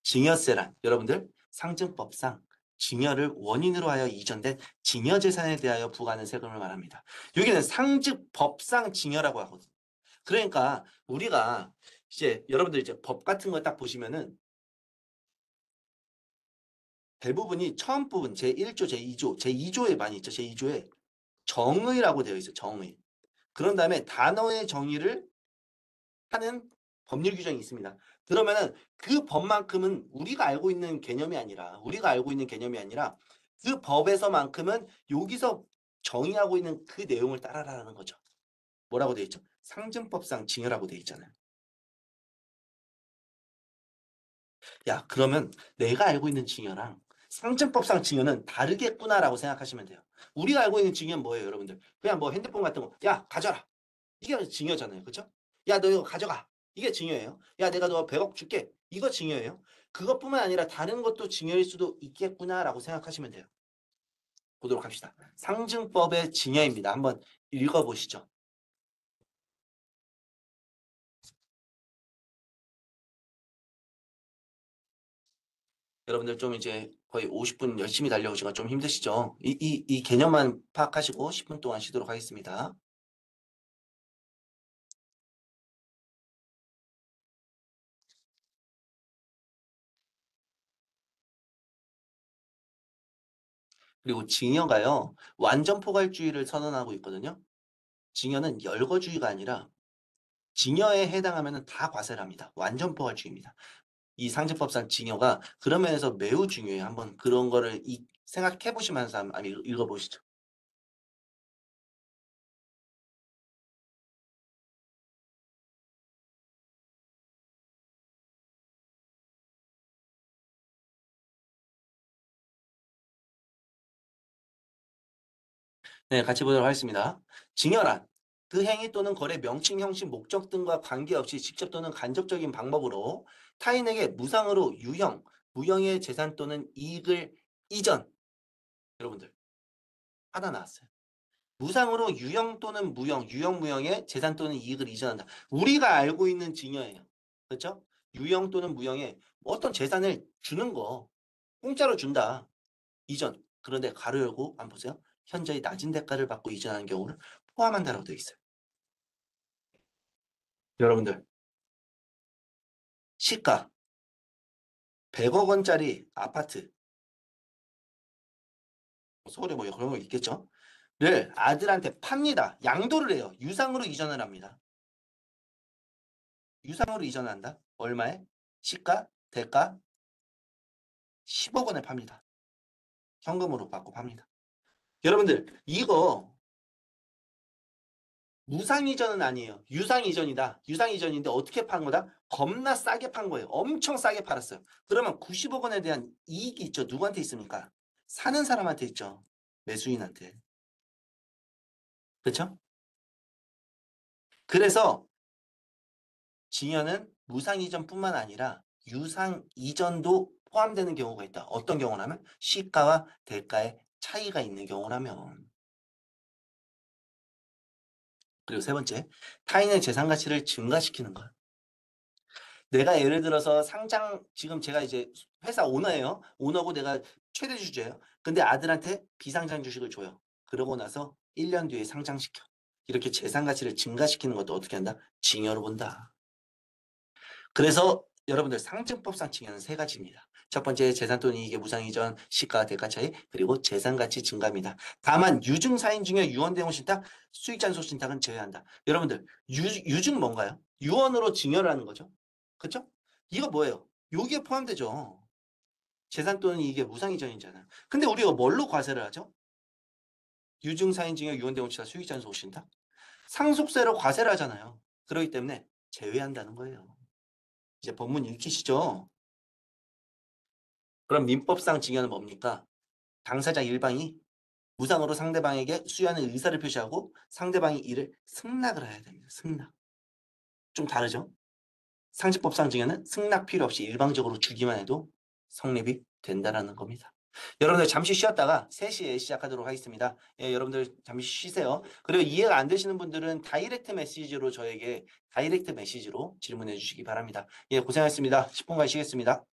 A: 증여세란 여러분들 상증법상 증여를 원인으로 하여 이전된 증여재산에 대하여 부과하는 세금을 말합니다. 여기는 상증법상 증여라고 하거든요. 그러니까 우리가 이제 여러분들 이제 법 같은 거 딱 보시면은 대부분이 처음 부분 제1조, 제2조, 제2조에 많이 있죠. 제2조에 정의라고 되어 있어요. 정의. 그런 다음에 단어의 정의를 하는 법률 규정이 있습니다. 그러면은 그 법만큼은 우리가 알고 있는 개념이 아니라 그 법에서만큼은 여기서 정의하고 있는 그 내용을 따라라는 거죠. 뭐라고 되어 있죠? 상증법상 징여라고 되어 있잖아요. 야, 그러면 내가 알고 있는 징여랑 상증법상 징여는 다르겠구나라고 생각하시면 돼요. 우리가 알고 있는 징여는 뭐예요, 여러분들? 그냥 뭐 핸드폰 같은 거, 야, 가져라. 이게 징여잖아요. 그렇죠? 야, 너 이거 가져가. 이게 징여예요. 야, 내가 너 100억 줄게. 이거 징여예요. 그것뿐만 아니라 다른 것도 징여일 수도 있겠구나라고 생각하시면 돼요. 보도록 합시다. 상증법의 징여입니다. 한번 읽어보시죠. 여러분들 좀 이제 거의 50분 열심히 달려오시가 좀 힘드시죠? 이 개념만 파악하시고 10분 동안 쉬도록 하겠습니다. 그리고 징여가요. 완전 포괄주의를 선언하고 있거든요. 징여는 열거주의가 아니라 징여에 해당하면 다 과세를 합니다. 완전 포괄주의입니다. 이 상징법상 징여가 그런 면에서 매우 중요해요. 한번 그런 거를 생각해 보시면서 한번 읽어보시죠. 네, 같이 보도록 하겠습니다. 징여란 그 행위 또는 거래 명칭, 형식, 목적 등과 관계없이 직접 또는 간접적인 방법으로 타인에게 무상으로 유형, 무형의 재산 또는 이익을 이전. 여러분들 하나 나왔어요. 무상으로 유형 또는 무형, 유형 무형의 재산 또는 이익을 이전한다. 우리가 알고 있는 징여예요. 그렇죠? 유형 또는 무형의 어떤 재산을 주는 거 공짜로 준다. 이전. 그런데 가로 열고 안 보세요? 현저히 낮은 대가를 받고 이전하는 경우를 포함한다라고 되어 있어요. 여러분들 시가 100억 원짜리 아파트 서울에 뭐 그런 거 있겠죠? 를 아들한테 팝니다. 양도를 해요. 유상으로 이전을 합니다. 유상으로 이전한다. 얼마에? 시가 대가 10억 원에 팝니다. 현금으로 받고 팝니다. 여러분들 이거 무상 이전은 아니에요. 유상 이전이다. 유상 이전인데 어떻게 판 거다? 겁나 싸게 판 거예요. 엄청 싸게 팔았어요. 그러면 90억 원에 대한 이익이 있죠. 누구한테 있습니까? 사는 사람한테 있죠. 매수인한테. 그렇죠? 그래서 증여는 무상 이전뿐만 아니라 유상 이전도 포함되는 경우가 있다. 어떤 경우라면 시가와 대가의 차이가 있는 경우라면. 그리고 세 번째, 타인의 재산 가치를 증가시키는 것. 내가 예를 들어서 상장, 지금 제가 이제 회사 오너예요. 오너고 내가 최대 주주예요. 근데 아들한테 비상장 주식을 줘요. 그러고 나서 1년 뒤에 상장시켜. 이렇게 재산 가치를 증가시키는 것도 어떻게 한다? 증여로 본다. 그래서 여러분들 상증법상 증여는 세 가지입니다. 첫 번째, 재산 또는 이익의 무상 이전, 시가 대가 차이, 그리고 재산 가치 증가입니다. 다만 유증 사인 증여, 유언 대용 신탁, 수익 잔소 신탁은 제외한다. 여러분들 유증 뭔가요? 유언으로 증여를 하는 거죠. 그렇죠? 이거 뭐예요? 여기에 포함되죠. 재산 또는 이익의 무상 이전이잖아요. 근데 우리가 뭘로 과세를 하죠? 유증 사인 증여, 유언 대용 신탁, 수익 잔소 신탁, 상속세로 과세를 하잖아요. 그렇기 때문에 제외한다는 거예요. 이제 법문 읽히시죠? 그럼 민법상 증여는 뭡니까? 당사자 일방이 무상으로 상대방에게 수여하는 의사를 표시하고 상대방이 이를 승낙을 해야 됩니다. 승낙. 좀 다르죠? 상식법상 증여는 승낙 필요 없이 일방적으로 주기만 해도 성립이 된다라는 겁니다. 여러분들 잠시 쉬었다가 3시에 시작하도록 하겠습니다. 예, 여러분들 잠시 쉬세요. 그리고 이해가 안 되시는 분들은 다이렉트 메시지로 저에게 다이렉트 메시지로 질문해 주시기 바랍니다. 예, 고생하셨습니다. 10분간 쉬겠습니다.